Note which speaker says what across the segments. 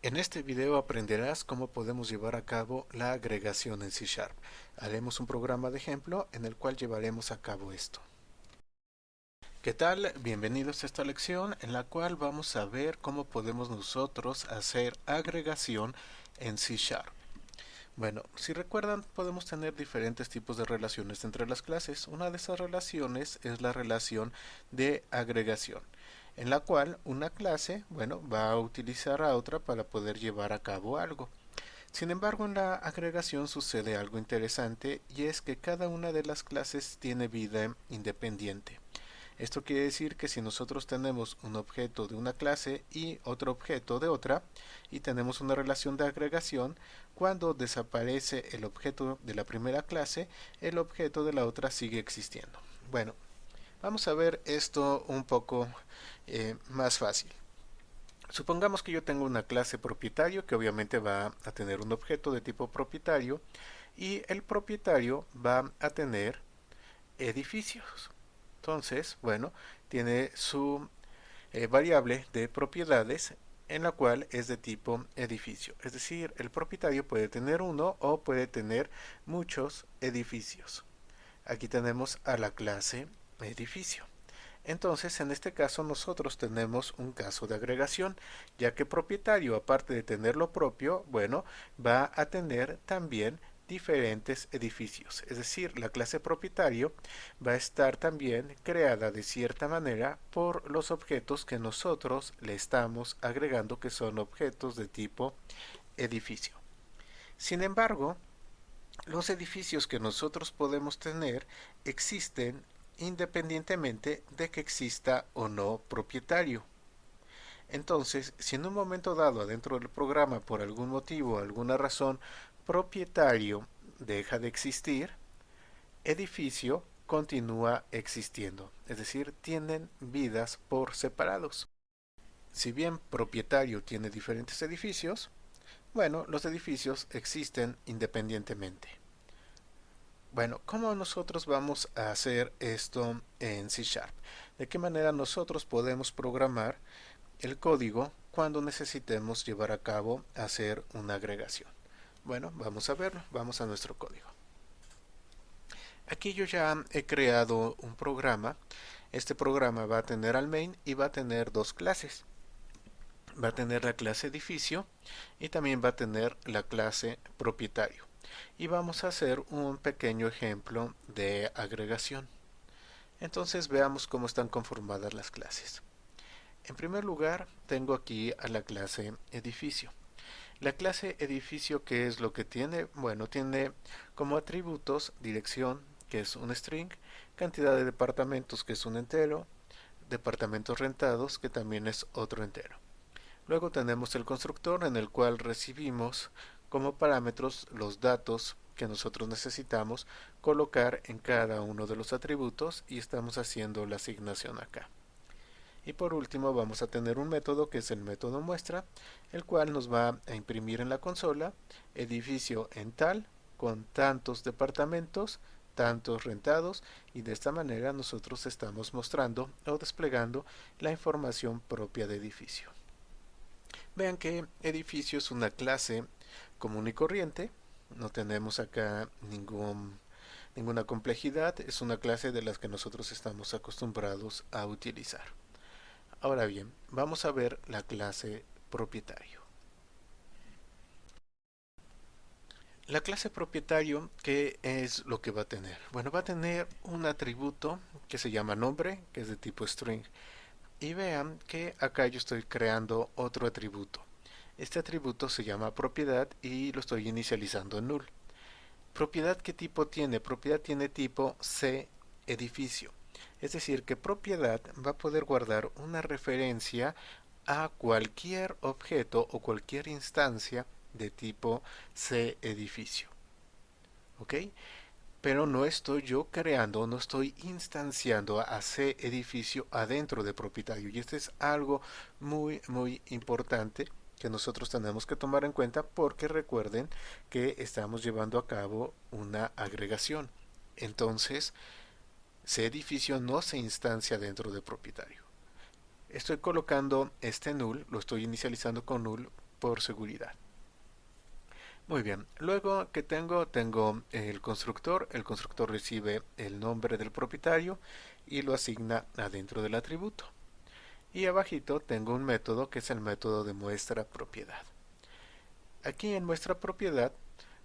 Speaker 1: En este video aprenderás cómo podemos llevar a cabo la agregación en C Sharp. Haremos un programa de ejemplo en el cual llevaremos a cabo esto. ¿Qué tal? Bienvenidos a esta lección en la cual vamos a ver cómo podemos nosotros hacer agregación en C Sharp. Bueno, si recuerdan, podemos tener diferentes tipos de relaciones entre las clases. Una de esas relaciones es la relación de agregación, en la cual una clase, bueno, va a utilizar a otra para poder llevar a cabo algo. Sin embargo, en la agregación sucede algo interesante y es que cada una de las clases tiene vida independiente. Esto quiere decir que si nosotros tenemos un objeto de una clase y otro objeto de otra y tenemos una relación de agregación, cuando desaparece el objeto de la primera clase, el objeto de la otra sigue existiendo. Bueno, vamos a ver esto un poco más fácil. Supongamos que yo tengo una clase propietario que obviamente va a tener un objeto de tipo propietario y el propietario va a tener edificios. Entonces, bueno, tiene su variable de propiedades en la cual es de tipo edificio. Es decir, el propietario puede tener uno o puede tener muchos edificios. Aquí tenemos a la clase edificio. Entonces, en este caso nosotros tenemos un caso de agregación, ya que propietario, aparte de tener lo propio, bueno, va a tener también diferentes edificios. Es decir, la clase propietario va a estar también creada de cierta manera por los objetos que nosotros le estamos agregando, que son objetos de tipo edificio. Sin embargo, los edificios que nosotros podemos tener existen independientemente de que exista o no propietario. Entonces, si en un momento dado adentro del programa por algún motivo, alguna razón, propietario deja de existir, edificio continúa existiendo, es decir, tienen vidas por separados. Si bien propietario tiene diferentes edificios, bueno, los edificios existen independientemente. Bueno, ¿cómo nosotros vamos a hacer esto en C Sharp? ¿De qué manera nosotros podemos programar el código cuando necesitemos llevar a cabo hacer una agregación? Bueno, vamos a verlo, vamos a nuestro código. Aquí yo ya he creado un programa. Este programa va a tener al main y va a tener dos clases. Va a tener la clase edificio y también va a tener la clase propietario. Y vamos a hacer un pequeño ejemplo de agregación. Entonces veamos cómo están conformadas las clases. En primer lugar, tengo aquí a la clase edificio. La clase edificio, ¿qué es lo que tiene? Bueno, tiene como atributos dirección, que es un string, cantidad de departamentos, que es un entero, departamentos rentados, que también es otro entero. Luego tenemos el constructor en el cual recibimos como parámetros los datos que nosotros necesitamos colocar en cada uno de los atributos y estamos haciendo la asignación acá. Y por último vamos a tener un método que es el método muestra, el cual nos va a imprimir en la consola edificio en tal, con tantos departamentos, tantos rentados, y de esta manera nosotros estamos mostrando o desplegando la información propia de edificio. Vean que edificio es una clase común y corriente, no tenemos acá ninguna complejidad, es una clase de las que nosotros estamos acostumbrados a utilizar. Ahora bien, vamos a ver la clase propietario. La clase propietario, ¿qué es lo que va a tener? Bueno, va a tener un atributo que se llama nombre, que es de tipo string. Y vean que acá yo estoy creando otro atributo. Este atributo se llama propiedad y lo estoy inicializando en null. ¿Propiedad qué tipo tiene? Propiedad tiene tipo C edificio. Es decir, que propiedad va a poder guardar una referencia a cualquier objeto o cualquier instancia de tipo C edificio. ¿Ok? Pero no estoy yo creando, no estoy instanciando a C edificio adentro de propietario. Y esto es algo muy importante que nosotros tenemos que tomar en cuenta porque recuerden que estamos llevando a cabo una agregación. Entonces, C edificio no se instancia dentro de propietario. Estoy colocando este null, lo estoy inicializando con null por seguridad. Muy bien, luego que tengo el constructor recibe el nombre del propietario y lo asigna adentro del atributo. Y abajito tengo un método que es el método de muestra propiedad. Aquí en muestra propiedad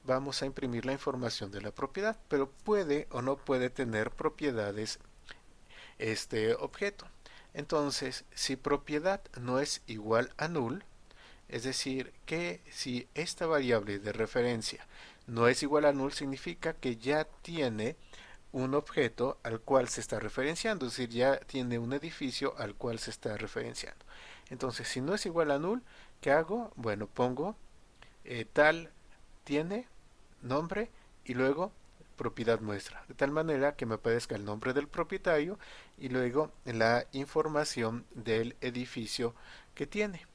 Speaker 1: vamos a imprimir la información de la propiedad, pero puede o no puede tener propiedades este objeto. Entonces, si propiedad no es igual a null, es decir, que si esta variable de referencia no es igual a null, significa que ya tiene un objeto al cual se está referenciando, es decir, ya tiene un edificio al cual se está referenciando. Entonces, si no es igual a null, ¿qué hago? Bueno, pongo tal tiene nombre y luego propiedad muestra, de tal manera que me aparezca el nombre del propietario y luego la información del edificio que tiene.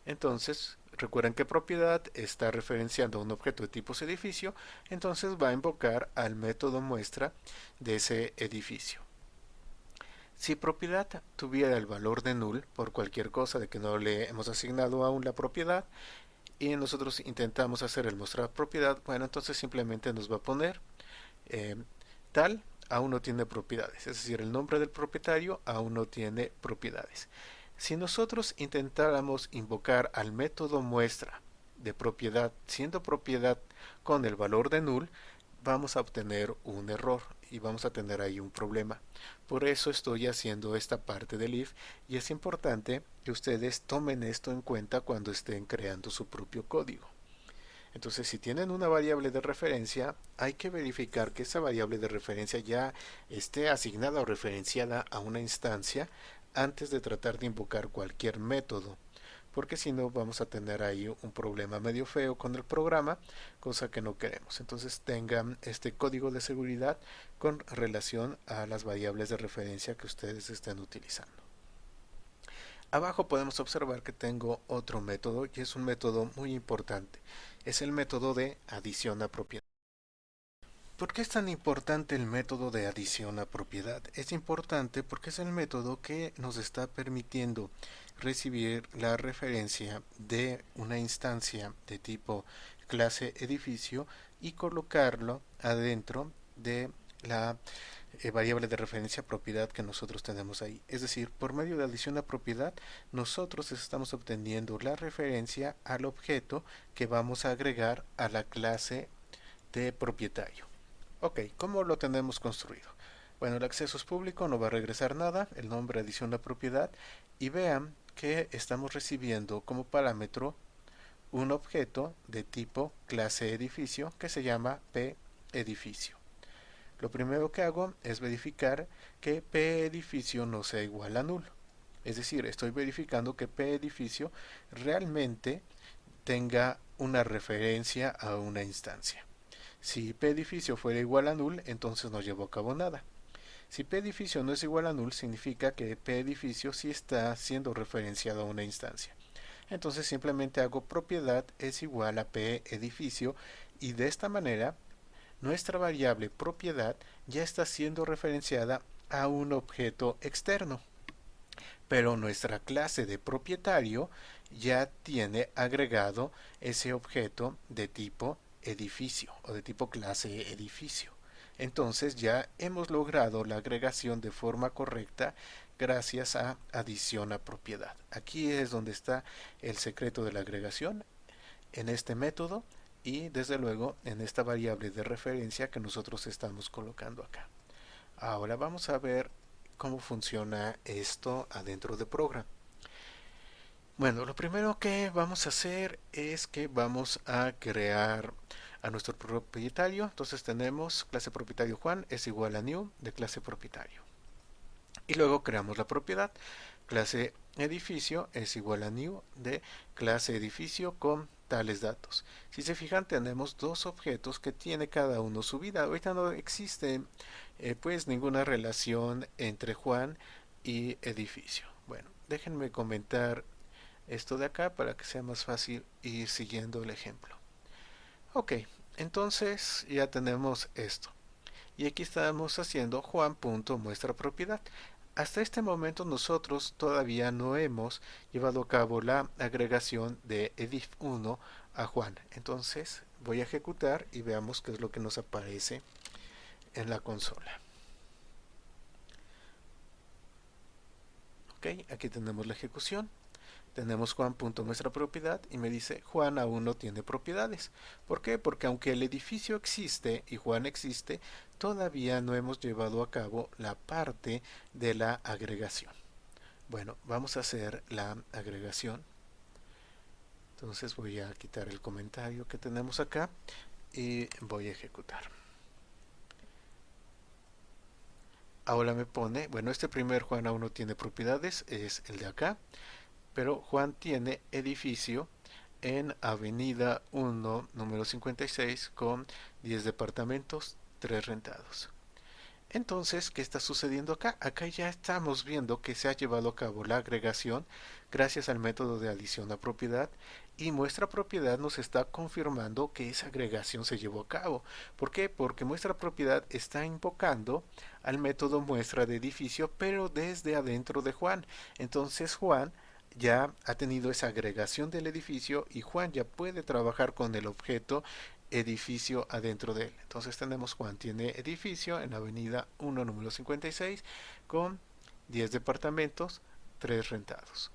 Speaker 1: Entonces, recuerden que propiedad está referenciando a un objeto de tipo edificio, entonces va a invocar al método muestra de ese edificio. Si propiedad tuviera el valor de null por cualquier cosa de que no le hemos asignado aún la propiedad y nosotros intentamos hacer el mostrar propiedad, bueno, entonces simplemente nos va a poner tal aún no tiene propiedades, es decir, el nombre del propietario aún no tiene propiedades. Si nosotros intentáramos invocar al método muestra de propiedad, siendo propiedad con el valor de null, vamos a obtener un error y vamos a tener ahí un problema. Por eso estoy haciendo esta parte del if y es importante que ustedes tomen esto en cuenta cuando estén creando su propio código. Entonces, si tienen una variable de referencia, hay que verificar que esa variable de referencia ya esté asignada o referenciada a una instancia antes de tratar de invocar cualquier método, porque si no vamos a tener ahí un problema medio feo con el programa, cosa que no queremos. Entonces tengan este código de seguridad con relación a las variables de referencia que ustedes estén utilizando. Abajo podemos observar que tengo otro método y es un método muy importante. Es el método de adición a propiedad. ¿Por qué es tan importante el método de adición a propiedad? Es importante porque es el método que nos está permitiendo recibir la referencia de una instancia de tipo clase edificio y colocarlo adentro de la variable de referencia propiedad que nosotros tenemos ahí. Es decir, por medio de adición a propiedad, nosotros estamos obteniendo la referencia al objeto que vamos a agregar a la clase de propietario. Ok, ¿cómo lo tenemos construido? Bueno, el acceso es público, no va a regresar nada, el nombre adición a propiedad, y vean que estamos recibiendo como parámetro un objeto de tipo clase edificio que se llama p edificio. Lo primero que hago es verificar que p edificio no sea igual a null. Es decir, estoy verificando que p edificio realmente tenga una referencia a una instancia. Si p edificio fuera igual a null, entonces no llevo a cabo nada. Si p edificio no es igual a null, significa que p edificio sí está siendo referenciado a una instancia. Entonces simplemente hago propiedad es igual a p edificio y de esta manera nuestra variable propiedad ya está siendo referenciada a un objeto externo. Pero nuestra clase de propietario ya tiene agregado ese objeto de tipo edificio o de tipo clase edificio. Entonces ya hemos logrado la agregación de forma correcta gracias a adición a propiedad. Aquí es donde está el secreto de la agregación en este método y desde luego en esta variable de referencia que nosotros estamos colocando acá. Ahora vamos a ver cómo funciona esto adentro de Program. Bueno, lo primero que vamos a hacer es que vamos a crear a nuestro propietario. Entonces tenemos clase propietario Juan es igual a new de clase propietario. Y luego creamos la propiedad. Clase edificio es igual a new de clase edificio con tales datos. Si se fijan, tenemos dos objetos que tiene cada uno su vida. Ahorita no existe pues ninguna relación entre Juan y edificio. Bueno, déjenme comentar esto de acá para que sea más fácil ir siguiendo el ejemplo. Ok, entonces ya tenemos esto. Y aquí estamos haciendo Juan.muestra propiedad. Hasta este momento nosotros todavía no hemos llevado a cabo la agregación de edif1 a Juan. Entonces voy a ejecutar y veamos qué es lo que nos aparece en la consola. Ok, aquí tenemos la ejecución. Tenemos Juan.muestrapropiedad y me dice Juan aún no tiene propiedades. ¿Por qué? Porque aunque el edificio existe y Juan existe, todavía no hemos llevado a cabo la parte de la agregación. Bueno, vamos a hacer la agregación. Entonces voy a quitar el comentario que tenemos acá y voy a ejecutar. Ahora me pone, bueno, este primer Juan aún no tiene propiedades, es el de acá, pero Juan tiene edificio en Avenida 1, número 56, con 10 departamentos, 3 rentados. Entonces, ¿qué está sucediendo acá? Acá ya estamos viendo que se ha llevado a cabo la agregación gracias al método de adición a propiedad y muestra propiedad nos está confirmando que esa agregación se llevó a cabo. ¿Por qué? Porque muestra propiedad está invocando al método muestra de edificio, pero desde adentro de Juan. Entonces Juan ya ha tenido esa agregación del edificio y Juan ya puede trabajar con el objeto edificio adentro de él. Entonces tenemos Juan tiene edificio en Avenida 1, número 56, con 10 departamentos, 3 rentados.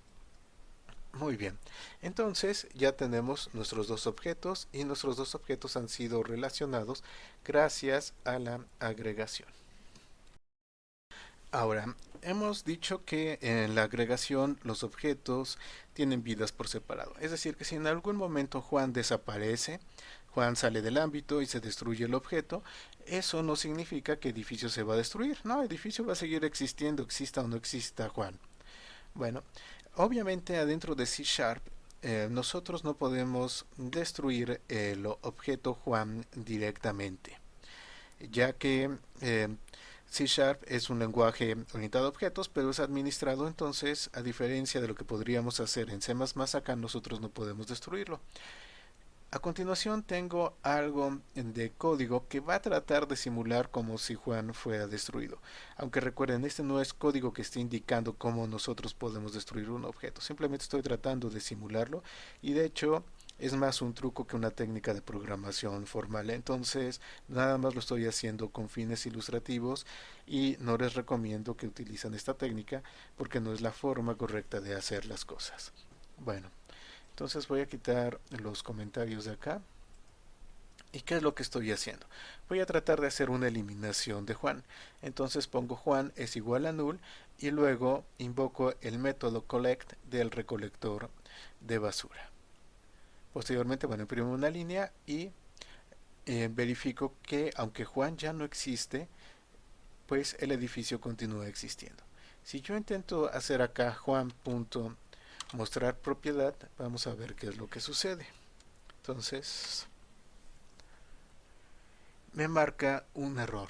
Speaker 1: Muy bien, entonces ya tenemos nuestros dos objetos y nuestros dos objetos han sido relacionados gracias a la agregación. Ahora, hemos dicho que en la agregación los objetos tienen vidas por separado. Es decir, que si en algún momento Juan desaparece, Juan sale del ámbito y se destruye el objeto, eso no significa que edificio se va a destruir. No, edificio va a seguir existiendo, exista o no exista Juan. Bueno, obviamente adentro de C Sharp nosotros no podemos destruir el objeto Juan directamente, ya que C Sharp es un lenguaje orientado a objetos, pero es administrado, entonces, a diferencia de lo que podríamos hacer en C++, acá nosotros no podemos destruirlo. A continuación tengo algo de código que va a tratar de simular como si Juan fuera destruido. Aunque recuerden, este no es código que esté indicando cómo nosotros podemos destruir un objeto. Simplemente estoy tratando de simularlo y de hecho es más un truco que una técnica de programación formal. Entonces nada más lo estoy haciendo con fines ilustrativos y no les recomiendo que utilicen esta técnica porque no es la forma correcta de hacer las cosas. Bueno. Entonces voy a quitar los comentarios de acá. ¿Y qué es lo que estoy haciendo? Voy a tratar de hacer una eliminación de Juan. Entonces pongo Juan es igual a null y luego invoco el método collect del recolector de basura. Posteriormente, bueno, imprimo una línea y verifico que aunque Juan ya no existe, pues el edificio continúa existiendo. Si yo intento hacer acá Juan.mostrar propiedad, vamos a ver qué es lo que sucede. Entonces me marca un error.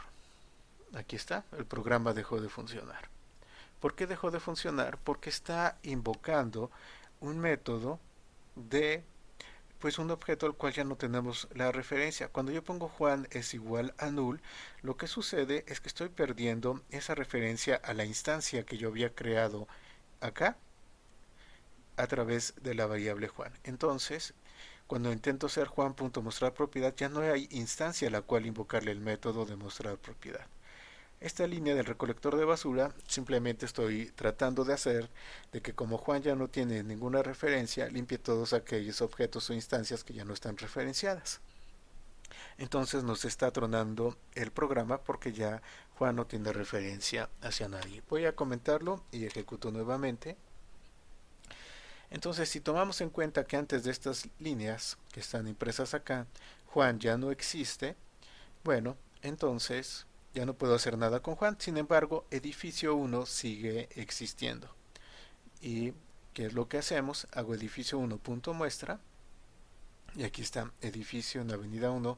Speaker 1: Aquí está, el programa dejó de funcionar. ¿Por qué dejó de funcionar? Porque está invocando un método de pues un objeto al cual ya no tenemos la referencia. Cuando yo pongo Juan es igual a null, lo que sucede es que estoy perdiendo esa referencia a la instancia que yo había creado acá a través de la variable Juan. Entonces, cuando intento hacer Juan.mostrar propiedad, ya no hay instancia a la cual invocarle el método de mostrar propiedad. Esta línea del recolector de basura simplemente estoy tratando de hacer de que como Juan ya no tiene ninguna referencia, limpie todos aquellos objetos o instancias que ya no están referenciadas. Entonces nos está tronando el programa porque ya Juan no tiene referencia hacia nadie. Voy a comentarlo y ejecuto nuevamente. Entonces, si tomamos en cuenta que antes de estas líneas que están impresas acá, Juan ya no existe, bueno, entonces ya no puedo hacer nada con Juan. Sin embargo, edificio 1 sigue existiendo. ¿Y qué es lo que hacemos? Hago edificio 1.muestra. Y aquí está, edificio en Avenida 1,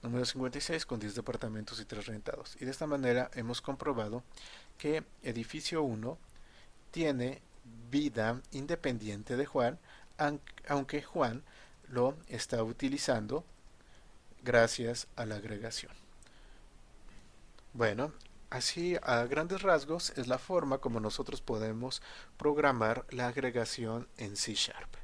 Speaker 1: número 56, con 10 departamentos y 3 rentados. Y de esta manera hemos comprobado que edificio 1 tiene vida independiente de Juan, aunque Juan lo está utilizando gracias a la agregación. Bueno, Así, a grandes rasgos, es la forma como nosotros podemos programar la agregación en C Sharp.